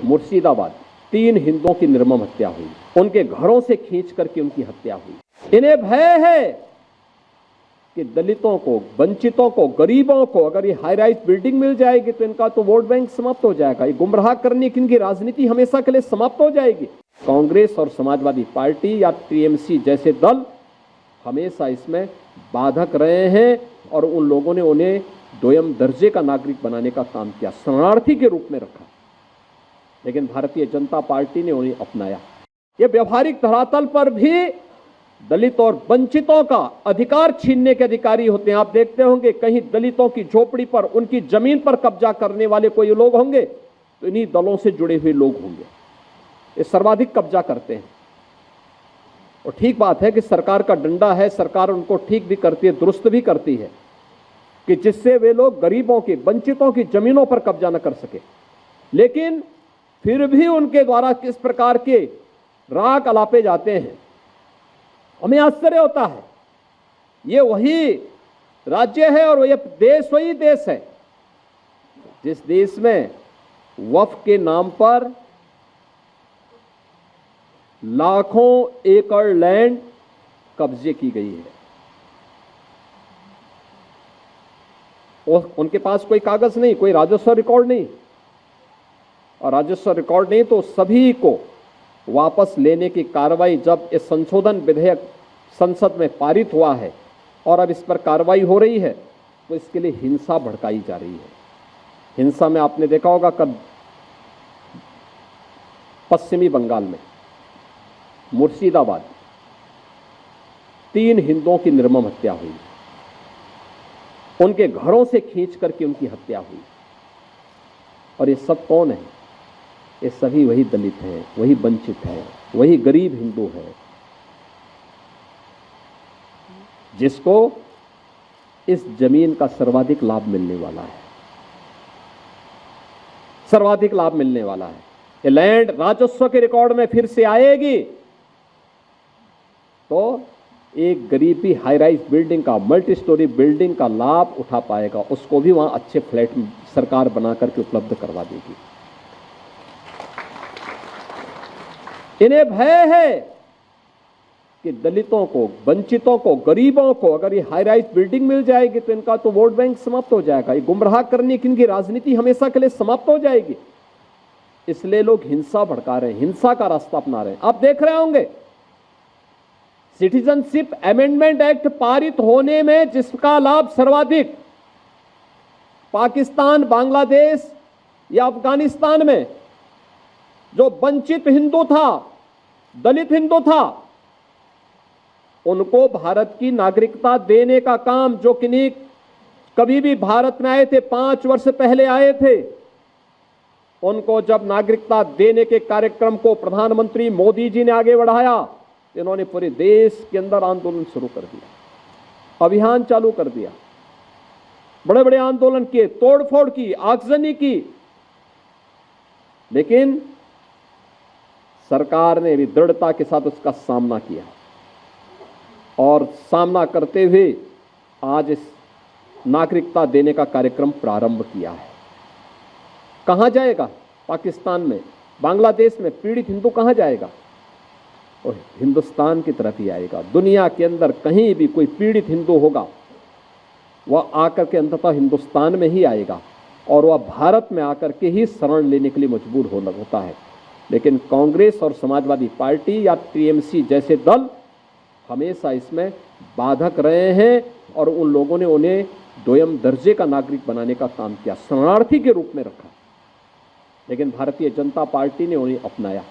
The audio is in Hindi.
मुर्शिदाबाद 3 हिंदुओं की निर्मम हत्या हुई, उनके घरों से खींच करके उनकी हत्या हुई। इन्हें भय है कि दलितों को, वंचितों को, गरीबों को अगर ये हाई राइज बिल्डिंग मिल जाएगी तो इनका तो वोट बैंक समाप्त हो जाएगा, ये गुमराह करने की इनकी राजनीति हमेशा के लिए समाप्त हो जाएगी। कांग्रेस और समाजवादी पार्टी या टीएमसी जैसे दल हमेशा इसमें बाधक रहे हैं और उन लोगों ने उन्हें दोयम दर्जे का नागरिक बनाने का काम किया, शरणार्थी के रूप में रखा। लेकिन भारतीय जनता पार्टी ने उन्हें अपनाया। ये व्यवहारिक धरातल पर भी दलित और वंचितों का अधिकार छीनने के अधिकारी होते हैं। आप देखते होंगे कहीं दलितों की झोपड़ी पर, उनकी जमीन पर कब्जा करने वाले कोई लोग होंगे तो इन्हीं दलों से जुड़े हुए लोग होंगे, ये सर्वाधिक कब्जा करते हैं। और ठीक बात है कि सरकार का डंडा है, सरकार उनको ठीक भी करती है, दुरुस्त भी करती है कि जिससे वे लोग गरीबों की, वंचितों की जमीनों पर कब्जा न कर सके। लेकिन फिर भी उनके द्वारा किस प्रकार के राग अलापे जाते हैं, हमें आश्चर्य होता है। ये वही राज्य है और ये देश वही देश है जिस देश में वक्फ के नाम पर लाखों एकड़ लैंड कब्जे की गई है और उनके पास कोई कागज नहीं, कोई राजस्व रिकॉर्ड नहीं। और राजस्व रिकॉर्ड नहीं तो सभी को वापस लेने की कार्रवाई, जब इस संशोधन विधेयक संसद में पारित हुआ है और अब इस पर कार्रवाई हो रही है तो इसके लिए हिंसा भड़काई जा रही है। हिंसा में आपने देखा होगा कब पश्चिमी बंगाल में मुर्शिदाबाद 3 हिंदुओं की निर्मम हत्या हुई, उनके घरों से खींच करके उनकी हत्या हुई। और ये सब कौन है? ये सभी वही दलित हैं, वही वंचित हैं, वही गरीब हिंदू हैं जिसको इस जमीन का सर्वाधिक लाभ मिलने वाला है, सर्वाधिक लाभ मिलने वाला है। ये लैंड राजस्व के रिकॉर्ड में फिर से आएगी तो एक गरीब भी हाई राइज बिल्डिंग का, मल्टी स्टोरी बिल्डिंग का लाभ उठा पाएगा, उसको भी वहां अच्छे फ्लैट सरकार बना करके उपलब्ध करवा देगी। इन्हें भय है कि दलितों को, वंचितों को, गरीबों को अगर ये हाई राइज बिल्डिंग मिल जाएगी तो इनका तो वोट बैंक समाप्त हो जाएगा, ये गुमराह करने की इनकी राजनीति हमेशा के लिए समाप्त हो जाएगी। इसलिए लोग हिंसा भड़का रहे हैं, हिंसा का रास्ता अपना रहे हैं। आप देख रहे होंगे सिटीजनशिप अमेंडमेंट एक्ट पारित होने में जिसका लाभ सर्वाधिक पाकिस्तान, बांग्लादेश या अफगानिस्तान में जो वंचित हिंदू था, दलित हिंदू था, उनको भारत की नागरिकता देने का काम, जो किन्हीं कभी भी भारत में आए थे, 5 वर्ष पहले आए थे, उनको जब नागरिकता देने के कार्यक्रम को प्रधानमंत्री मोदी जी ने आगे बढ़ाया, इन्होंने पूरे देश के अंदर आंदोलन शुरू कर दिया, अभियान चालू कर दिया, बड़े बड़े आंदोलन किए, तोड़फोड़ की, आगजनी की। लेकिन सरकार ने भी दृढ़ता के साथ उसका सामना किया और सामना करते हुए आज इस नागरिकता देने का कार्यक्रम प्रारंभ किया है। कहां जाएगा? पाकिस्तान में, बांग्लादेश में पीड़ित हिंदू कहां जाएगा? और हिंदुस्तान की तरफ ही आएगा। दुनिया के अंदर कहीं भी कोई पीड़ित हिंदू होगा वह आकर के अंततः हिंदुस्तान में ही आएगा और वह भारत में आकर के ही शरण लेने के लिए मजबूर होता है। लेकिन कांग्रेस और समाजवादी पार्टी या टीएमसी जैसे दल हमेशा इसमें बाधक रहे हैं और उन लोगों ने उन्हें दोयम दर्जे का नागरिक बनाने का काम किया, शरणार्थी के रूप में रखा। लेकिन भारतीय जनता पार्टी ने उन्हें अपनाया।